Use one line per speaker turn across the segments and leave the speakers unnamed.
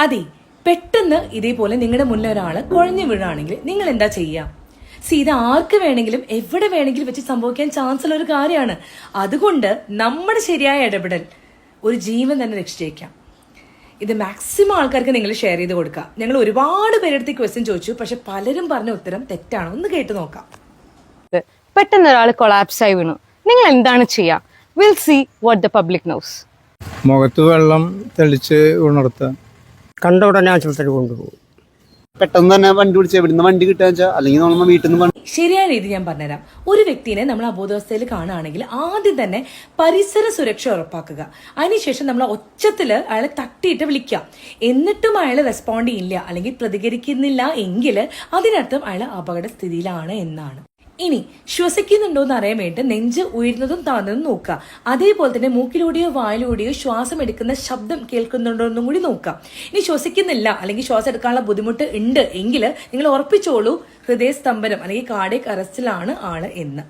അതെ, പെട്ടെന്ന് ഇതേപോലെ നിങ്ങളുടെ മുന്നിൽ ഒരാൾ കുഴഞ്ഞു വീഴാണെങ്കിൽ നിങ്ങൾ എന്താ ചെയ്യുക? ഇത് ആർക്ക് വേണമെങ്കിലും എവിടെ വേണമെങ്കിലും വെച്ച് സംഭവിക്കാൻ ചാൻസ് ഉള്ള ഒരു കാര്യമാണ്. അതുകൊണ്ട് നമ്മുടെ ശരിയായ ഇടപെടൽ ഒരു ജീവൻ തന്നെ രക്ഷിച്ചേക്കാം. ഇത് മാക്സിമം ആൾക്കാർക്ക് നിങ്ങൾ ഷെയർ ചെയ്ത് കൊടുക്കുക. ഞങ്ങൾ ഒരുപാട് പേരെടുത്ത് ക്വസ്റ്റ്യൻ ചോദിച്ചു, പക്ഷെ പലരും പറഞ്ഞ ഉത്തരം തെറ്റാണ്. ഒന്ന് കേട്ട് നോക്കാം.
പെട്ടെന്ന് ഒരാൾ കൊളാപ്സ് ആയി വീണു, നിങ്ങൾ എന്താണ് ചെയ്യുക? Will see what the public knows.
മുഖത്ത് വെള്ളം തെളിച്ച് ഉണർത്തുക.
കണ്ട ഉടനെ ആശുപത്രി കൊണ്ടുപോകും.
പെട്ടെന്ന് തന്നെ വണ്ടി വിളിച്ച് എവിടുന്ന് വണ്ടി കിട്ടുക വെച്ചാൽ അല്ലെങ്കിൽ നമ്മൾ വീട്ടിൽ നിന്ന്
ശരിയായ രീതി ഞാൻ പറഞ്ഞുതരാം. ഒരു വ്യക്തിനെ നമ്മൾ അബോധാവസ്ഥയിൽ കാണുകയാണെങ്കിൽ ആദ്യം തന്നെ പരിസര സുരക്ഷ ഉറപ്പാക്കുക. അതിനുശേഷം നമ്മൾ ഒച്ചത്തില് അയാളെ തട്ടിയിട്ട് വിളിക്കുക. എന്നിട്ടും അയാൾ റെസ്പോണ്ട് ചെയ്യില്ല അല്ലെങ്കിൽ പ്രതികരിക്കുന്നില്ല എങ്കിൽ അതിനർത്ഥം അയാൾ അപകടസ്ഥിതിയിലാണ് എന്നാണ്. ഇനി ശ്വസിക്കുന്നുണ്ടോ എന്ന് അറിയാൻ വേണ്ടി നെഞ്ച് ഉയർന്നതും താഴ്ന്നതും നോക്കുക. അതേപോലെ തന്നെ മൂക്കിലൂടെയോ വായിലൂടെയോ ശ്വാസം എടുക്കുന്ന ശബ്ദം കേൾക്കുന്നുണ്ടോ എന്നും കൂടി നോക്കുക. ഇനി ശ്വസിക്കുന്നില്ല അല്ലെങ്കിൽ ശ്വാസം എടുക്കാനുള്ള ബുദ്ധിമുട്ട് ഉണ്ട് എങ്കിൽ നിങ്ങൾ ഉറപ്പിച്ചോളൂ ഹൃദയസ്തംഭനം അല്ലെങ്കിൽ കാർഡിയക് അറസ്റ്റിലാണ് ആള് എന്ന്.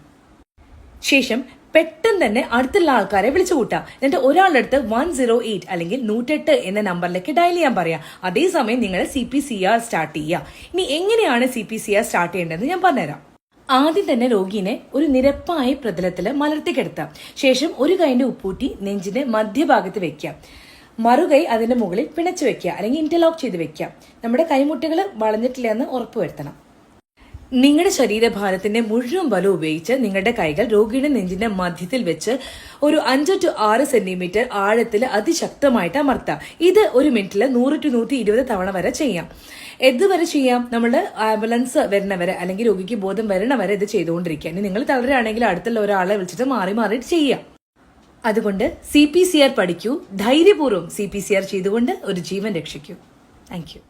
ശേഷം പെട്ടെന്ന് തന്നെ അടുത്തുള്ള ആൾക്കാരെ വിളിച്ചു കൂട്ടുക. എന്നിട്ട് ഒരാളുടെ അടുത്ത് 108 അല്ലെങ്കിൽ 108 എന്ന നമ്പറിലേക്ക് ഡയൽ ചെയ്യാൻ പറയാം. അതേസമയം നിങ്ങൾ CPCR സ്റ്റാർട്ട് ചെയ്യുക. ഇനി എങ്ങനെയാണ് CPCR സ്റ്റാർട്ട് ചെയ്യേണ്ടതെന്ന് ഞാൻ പറഞ്ഞുതരാം. ആദ്യം തന്നെ രോഗീനെ ഒരു നിരപ്പായ പ്രതലത്തിൽ മലർത്തിക്കിടത്താം. ശേഷം ഒരു കൈന്റെ ഉപ്പൂറ്റി നെഞ്ചിന്റെ മധ്യഭാഗത്ത് വെക്കാം. മറുകൈ അതിന്റെ മുകളിൽ പിണച്ചു വെക്കുക അല്ലെങ്കിൽ ഇന്റർലോക്ക് ചെയ്ത് വെക്കാം. നമ്മുടെ കൈമുട്ടുകൾ വളഞ്ഞിട്ടില്ല എന്ന് ഉറപ്പുവരുത്തണം. നിങ്ങളുടെ ശരീരഭാരത്തിന്റെ മുഴുവൻ ബലം ഉപയോഗിച്ച് നിങ്ങളുടെ കൈകൾ രോഗിയുടെ നെഞ്ചിന്റെ മധ്യത്തിൽ വെച്ച് ഒരു 5 to 6 സെന്റിമീറ്റർ ആഴത്തിൽ അതിശക്തമായിട്ട് അമർത്താം. ഇത് ഒരു മിനിറ്റിൽ 100 to 120 തവണ വരെ ചെയ്യാം. എതുവരെ ചെയ്യാം? നമ്മുടെ ആംബുലൻസ് വരണവരെ അല്ലെങ്കിൽ രോഗിക്ക് ബോധം വരണവരെ ഇത് ചെയ്തുകൊണ്ടിരിക്കുക. ഇനി നിങ്ങൾ തളരുകയാണെങ്കിൽ അടുത്തുള്ള ഒരാളെ വിളിച്ചിട്ട് മാറിയിട്ട് ചെയ്യാം. അതുകൊണ്ട് CPCR പഠിക്കൂ, ധൈര്യപൂർവ്വം CPCR ചെയ്തുകൊണ്ട് ഒരു ജീവൻ രക്ഷിക്കൂ. Thank U.